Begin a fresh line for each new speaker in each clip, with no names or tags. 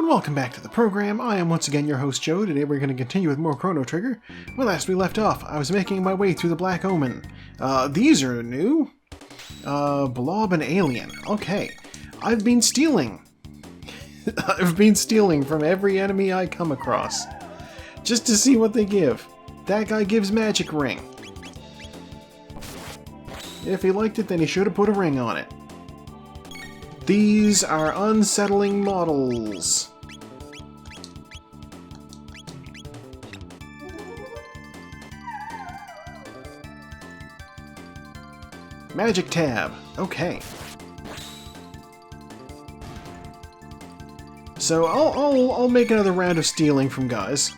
Welcome back to the program. I am once again your host Joe. Today we're going to continue with more Chrono Trigger. When last we left off, I was making my way through the Black Omen. These are new. Blob and Alien. Okay. I've been stealing. I've been stealing from every enemy I come across. Just to see what they give. That guy gives magic ring. If he liked it, then he should have put a ring on it. These are unsettling models. Magic tab. Okay. So I'll make another round of stealing from guys.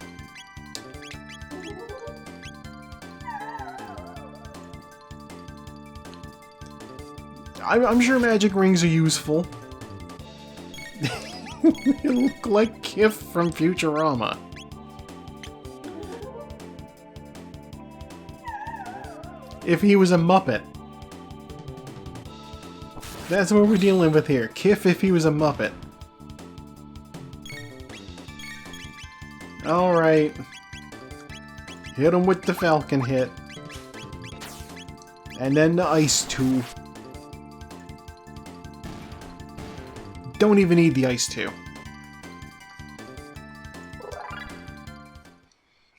I'm sure magic rings are useful. They look like Kif from Futurama. If he was a Muppet. That's what we're dealing with here. Kif if he was a Muppet. Alright. Hit him with the Falcon hit. And then the Ice Tube. Don't even need the Ice 2.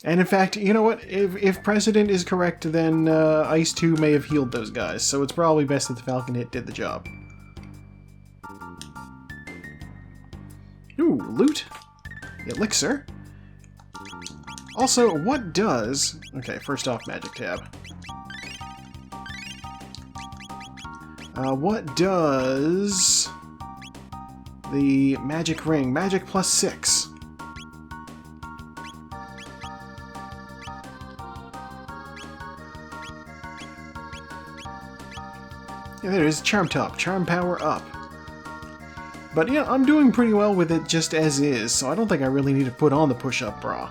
And in fact, you know what? If Precedent is correct, then Ice 2 may have healed those guys, so it's probably best that the Falcon hit did the job. Ooh, loot. Elixir. Also, what does... Okay, first off, Magic Tab. What does... the magic ring? Magic plus 6. Yeah, there it is. Charm top. Charm power up. But yeah, I'm doing pretty well with it just as is, so I don't think I really need to put on the push-up bra.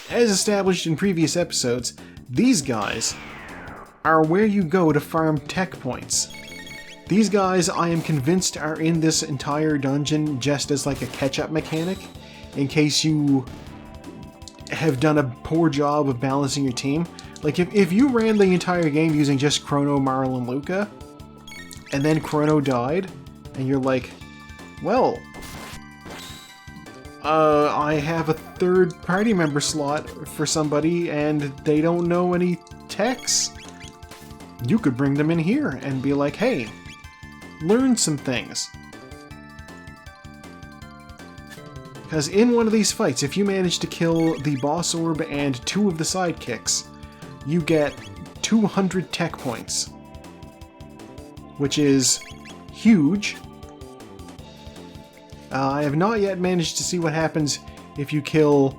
As established in previous episodes, these guys are where you go to farm tech points. These guys, I am convinced, are in this entire dungeon just as like a catch-up mechanic, in case you have done a poor job of balancing your team. Like, if you ran the entire game using just Chrono, Marl, and Luca, and then Chrono died, and you're like, well... I have a third party member slot for somebody and they don't know any techs. You could bring them in here and be like, hey, learn some things. Because in one of these fights, if you manage to kill the boss orb and 2 of the sidekicks, you get 200 tech points. Which is huge. I have not yet managed to see what happens if you kill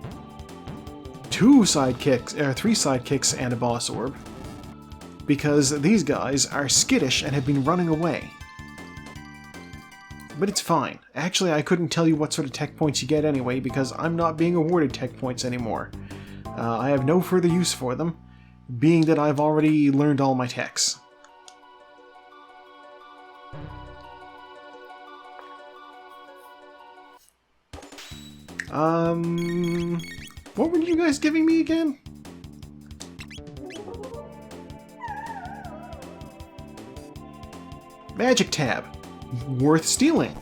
3 sidekicks and a boss orb, because these guys are skittish and have been running away. But it's fine. Actually, I couldn't tell you what sort of tech points you get anyway, because I'm not being awarded tech points anymore. I have no further use for them, being that I've already learned all my techs. What were you guys giving me again? Magic tab. Worth stealing.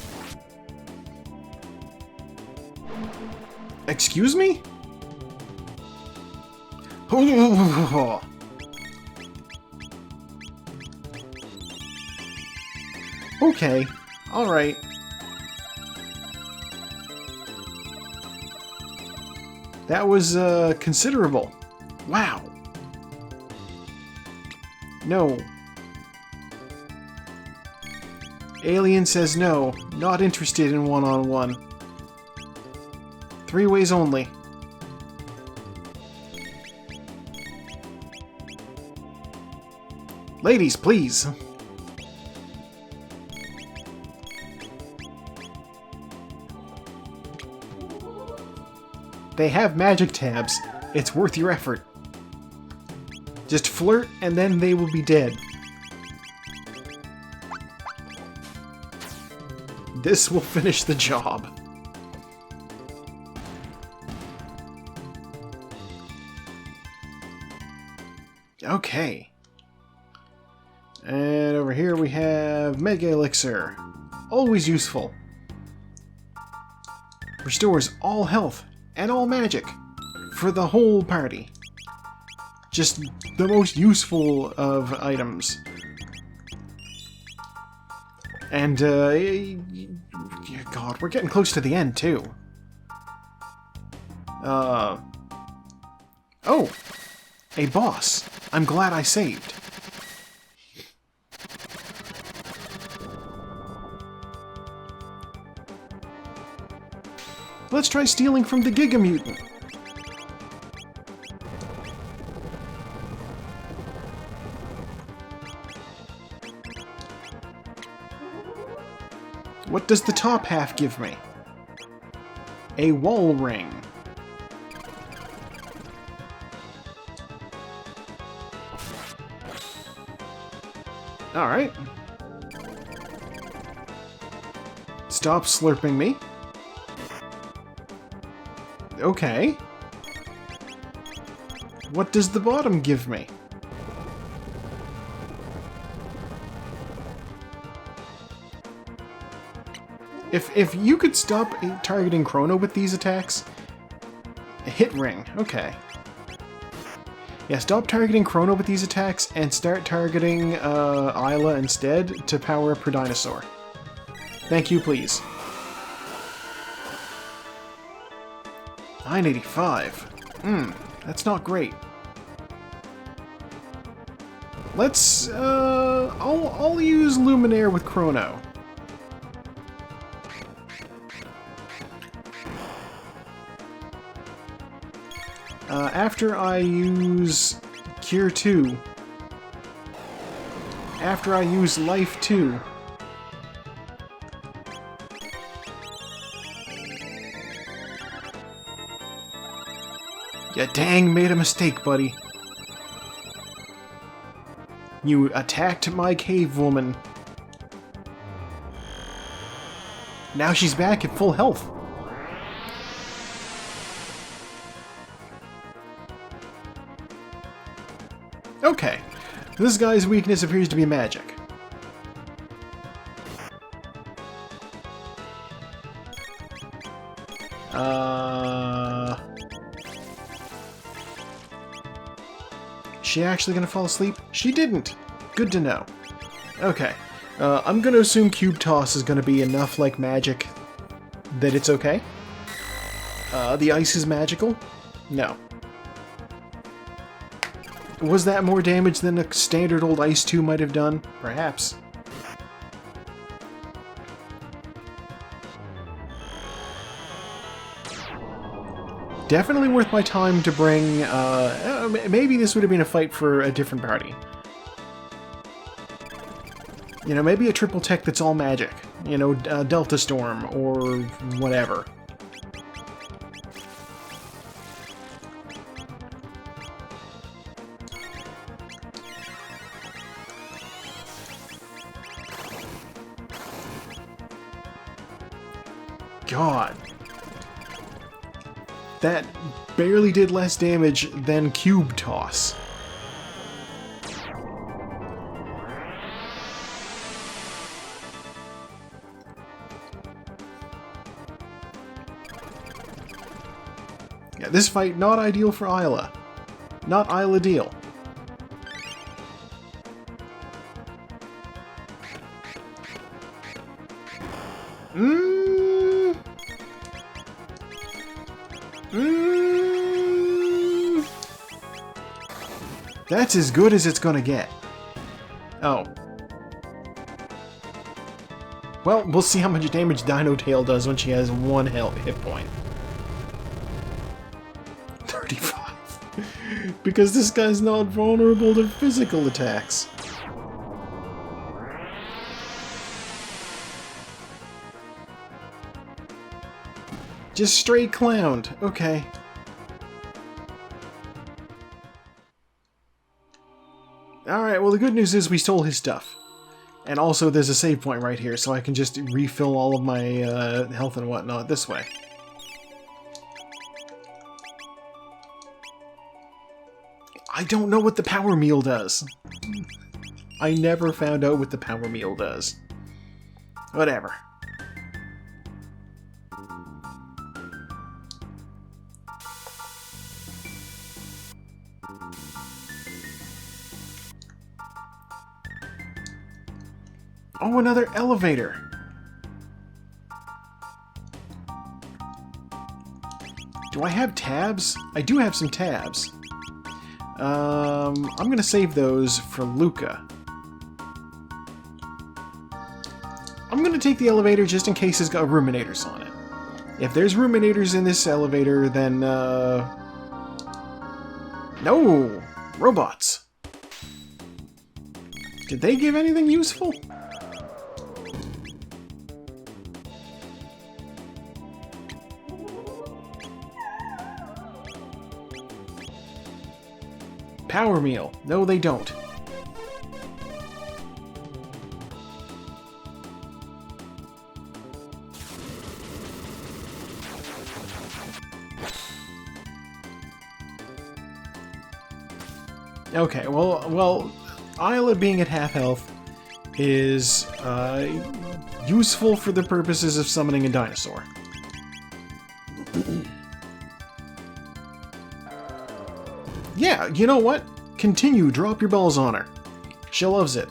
Excuse me? Okay. Alright. That was, considerable. Wow. No. Alien says no. Not interested in one-on-one. 3 ways only. Ladies, please. They have magic tabs. It's worth your effort. Just flirt, and then they will be dead. This will finish the job. Okay. And over here we have Mega Elixir. Always useful. Restores all health and all magic for the whole party. Just the most useful of items. And, God, we're getting close to the end, too. Oh! A boss. I'm glad I saved. Let's try stealing from the Giga Mutant. What does the top half give me? A wall ring. Alright. Stop slurping me. Okay. What does the bottom give me? If you could stop targeting Chrono with these attacks... A hit ring, okay. Yeah, stop targeting Chrono with these attacks and start targeting Isla instead to power up her dinosaur. Thank you, please. 985. That's not great. Let's, I'll use Luminaire with Chrono. After I use Cure 2, after I use Life 2, ya dang made a mistake, buddy. You attacked my cave woman. Now she's back at full health. Okay, this guy's weakness appears to be magic. She actually gonna fall asleep? She didn't! Good to know. Okay, I'm gonna assume Cube Toss is gonna be enough like magic that it's okay. The ice is magical? No. Was that more damage than a standard old Ice 2 might have done? Perhaps. Definitely worth my time to bring, maybe this would have been a fight for a different party. You know, maybe a triple tech that's all magic. You know, Delta Storm, or whatever. God. That barely did less damage than Cube Toss. Yeah, this fight not ideal for Isla. Not Isla deal. That's as good as it's gonna get. Oh. Well, we'll see how much damage Dino Tail does when she has one hit point. 35. Because this guy's not vulnerable to physical attacks. Just straight clowned. Okay. Alright, well the good news is we stole his stuff. And also there's a save point right here, so I can just refill all of my health and whatnot this way. I don't know what the power meal does. I never found out what the power meal does. Whatever. Oh, another elevator! Do I have tabs? I do have some tabs. I'm gonna save those for Luca. I'm gonna take the elevator just in case it's got ruminators on it. If there's ruminators in this elevator, then, no! Robots! Did they give anything useful? Power meal. No, they don't. Okay, well, Isla being at half health is useful for the purposes of summoning a dinosaur. Yeah, you know what? Continue, drop your balls on her. She loves it.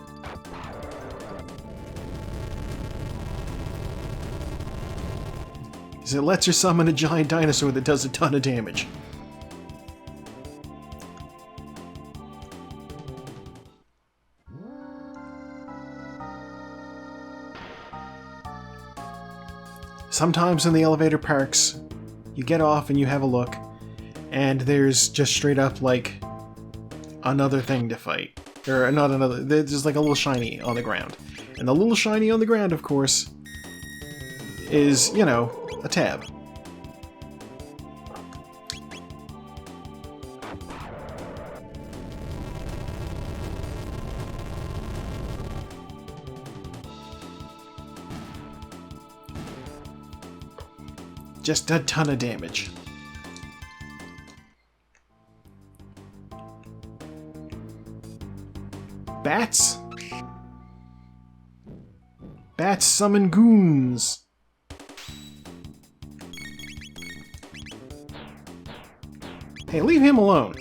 Because it lets her summon a giant dinosaur that does a ton of damage. Sometimes in the elevator parks, you get off and you have a look, and there's just straight up, like, another thing to fight. Or not another, there's like a little shiny on the ground. And the little shiny on the ground, of course, is, you know, a tab. Just a ton of damage. Bats? Bats summon goons! Hey, leave him alone!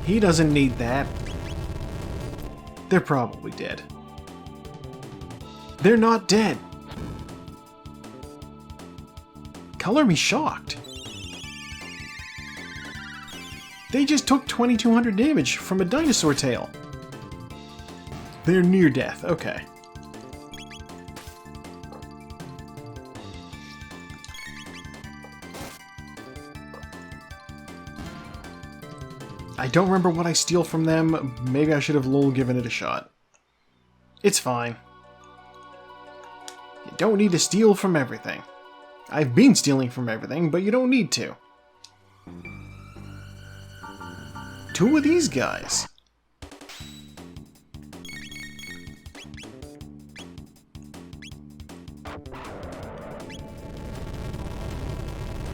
He doesn't need that. They're probably dead. They're not dead! Color me shocked. They just took 2200 damage from a dinosaur tail. They're near death, okay. I don't remember what I steal from them. Maybe I should have lol given it a shot. It's fine. You don't need to steal from everything. I've been stealing from everything, but you don't need to. Two of these guys.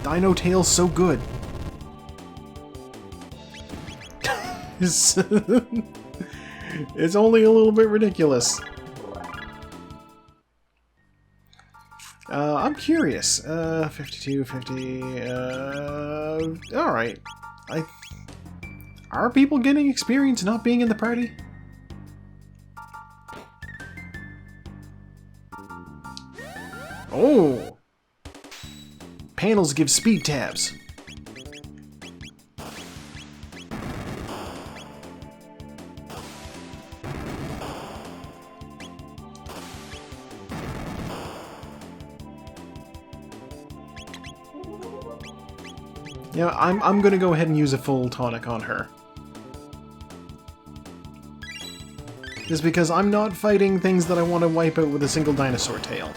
Dino Tail's so good. It's only a little bit ridiculous. I'm curious. 52, 50, alright. Are people getting experience not being in the party? Oh! Panels give speed tabs. Yeah, I'm gonna go ahead and use a full tonic on her. Just because I'm not fighting things that I want to wipe out with a single dinosaur tail.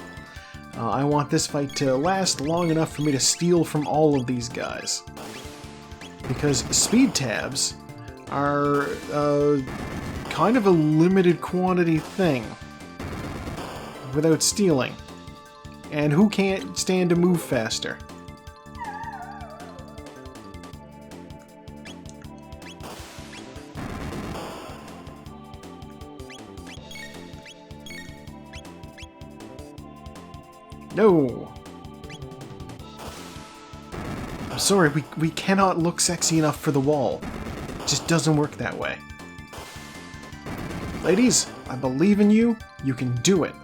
I want this fight to last long enough for me to steal from all of these guys. Because speed tabs are kind of a limited quantity thing without stealing. And who can't stand to move faster? No! I'm sorry, we cannot look sexy enough for the wall. It just doesn't work that way. Ladies, I believe in you. You can do it.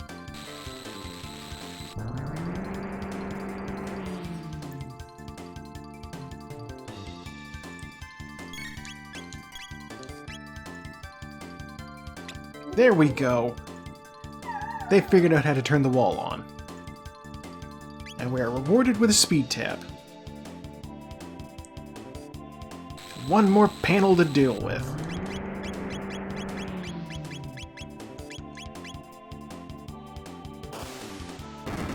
There we go. They figured out how to turn the wall on. And we are rewarded with a speed tab. One more panel to deal with.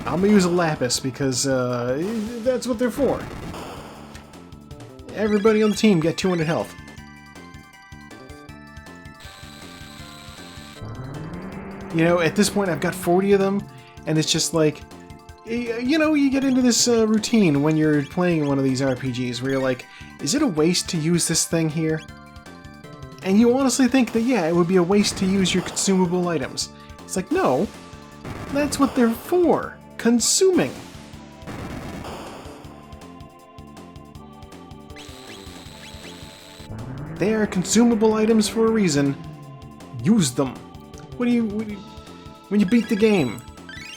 I'm gonna use a lapis because that's what they're for. Everybody on the team get 200 health. You know, at this point I've got 40 of them, and it's just like, you know, you get into this routine when you're playing one of these RPGs where you're like, is it a waste to use this thing here? And you honestly think that, yeah, it would be a waste to use your consumable items. It's like, no, that's what they're for. Consuming. They are consumable items for a reason. Use them. When you beat the game?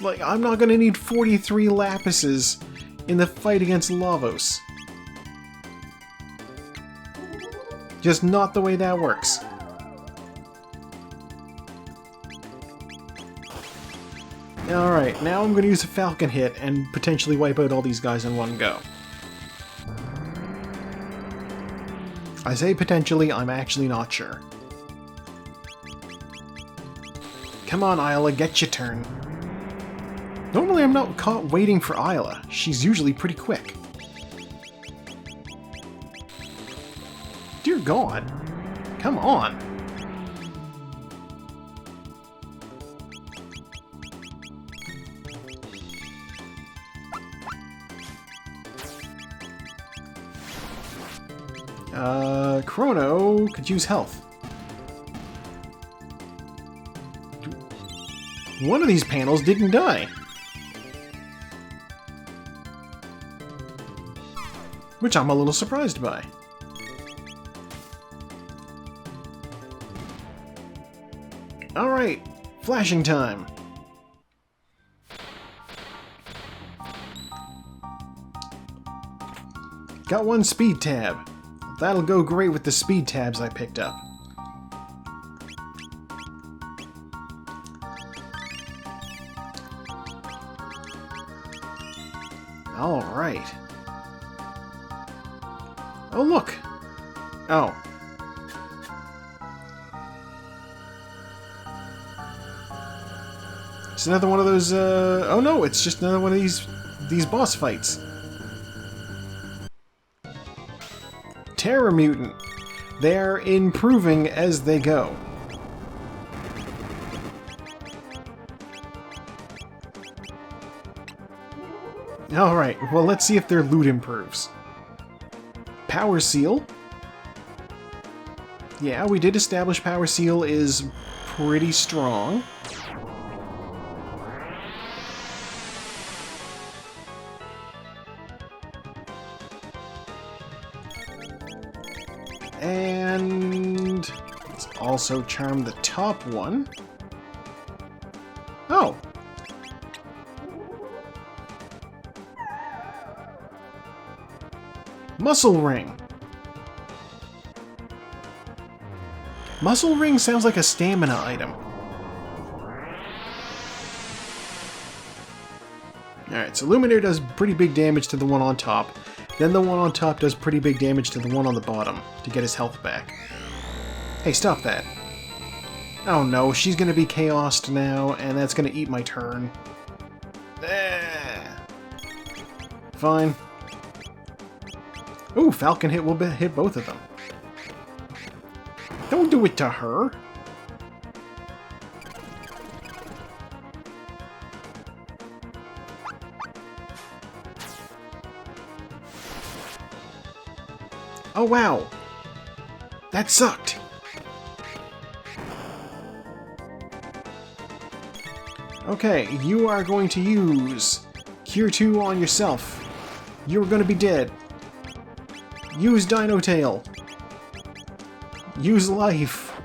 Like, I'm not gonna need 43 lapises in the fight against Lavos. Just not the way that works. Alright, now I'm gonna use a Falcon hit and potentially wipe out all these guys in one go. I say potentially, I'm actually not sure. Come on, Isla, get your turn. Normally I'm not caught waiting for Isla. She's usually pretty quick. Dear God. Come on. Chrono could use health. One of these panels didn't die. Which I'm a little surprised by. Alright, flashing time. Got one speed tab. That'll go great with the speed tabs I picked up. Alright. Oh, look! Oh. It's another one of those, oh no, it's just another one of these boss fights. Terror Mutant. They're improving as they go. Alright, well let's see if their loot improves. Power Seal. Yeah, we did establish Power Seal is pretty strong. And let's also charm the top one. Oh! Muscle Ring. Muscle Ring sounds like a stamina item. Alright, so Luminaire does pretty big damage to the one on top. Then the one on top does pretty big damage to the one on the bottom to get his health back. Hey, stop that. Oh no, she's gonna be chaosed now, and that's gonna eat my turn. fine. Ooh, Falcon hit will hit both of them. Don't do it to her. Oh wow! That sucked! Okay, you are going to use Cure 2 on yourself. You're gonna be dead. Use Dino Tail. Use Life.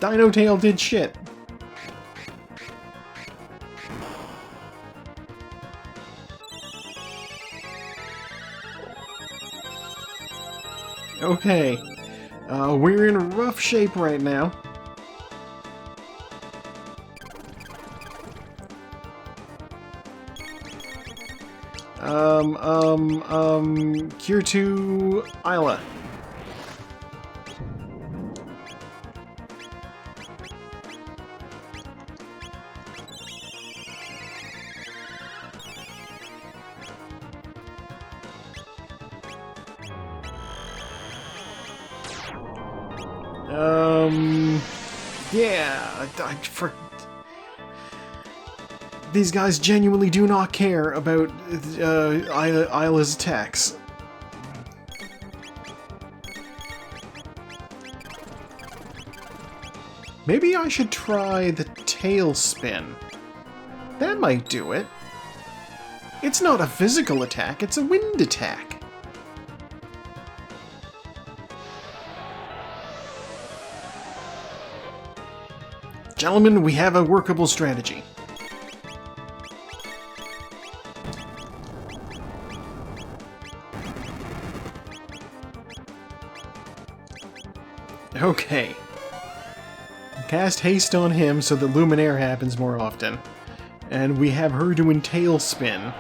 Dino Tail did shit. Okay, we're in rough shape right now. Cure 2 Isla. Yeah, these guys genuinely do not care about Isla's attacks. Maybe I should try the tail spin. That might do it. It's not a physical attack, it's a wind attack. Gentlemen, we have a workable strategy. Okay. Cast haste on him so that Luminaire happens more often. And we have her doing tail spin.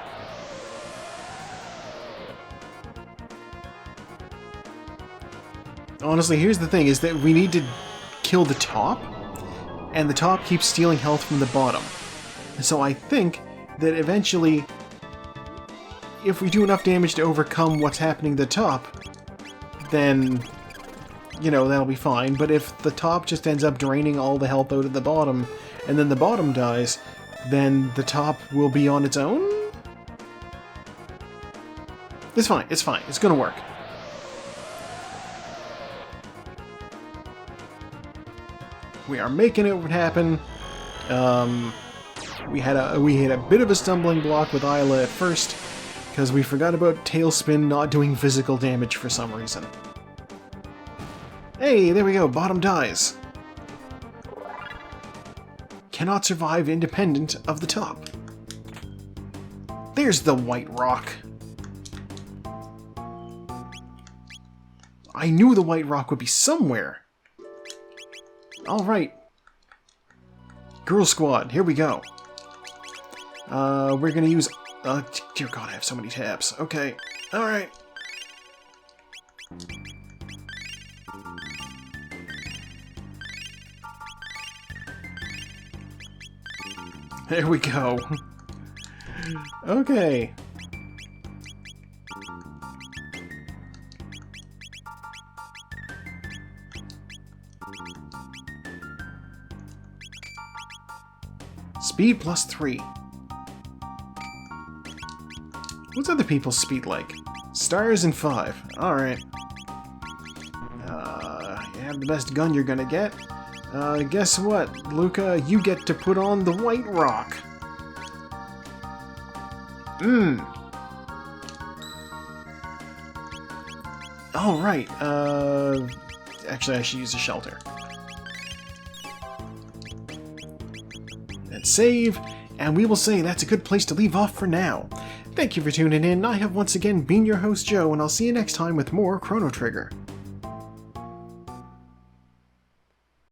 Honestly, here's the thing, is that we need to kill the top, and the top keeps stealing health from the bottom. So I think that eventually, if we do enough damage to overcome what's happening to the top, then, you know, that'll be fine. But if the top just ends up draining all the health out of the bottom, and then the bottom dies, then the top will be on its own? It's fine, it's gonna work. We are making it happen. We had a bit of a stumbling block with Isla at first, because we forgot about Tailspin not doing physical damage for some reason. Hey, there we go, bottom dies. Cannot survive independent of the top. There's the white rock. I knew the white rock would be somewhere. Alright. Girl Squad, here we go. We're gonna use... dear God, I have so many tabs. Okay, alright. There we go. Okay. Speed +3. What's other people's speed like? Stars and 5. Alright. You have the best gun you're gonna get. Guess what, Luca? You get to put on the white rock. Alright, actually I should use a shelter. Let's save, and we will say that's a good place to leave off for now. Thank you for tuning in. I have once again been your host, Joe, and I'll see you next time with more Chrono Trigger.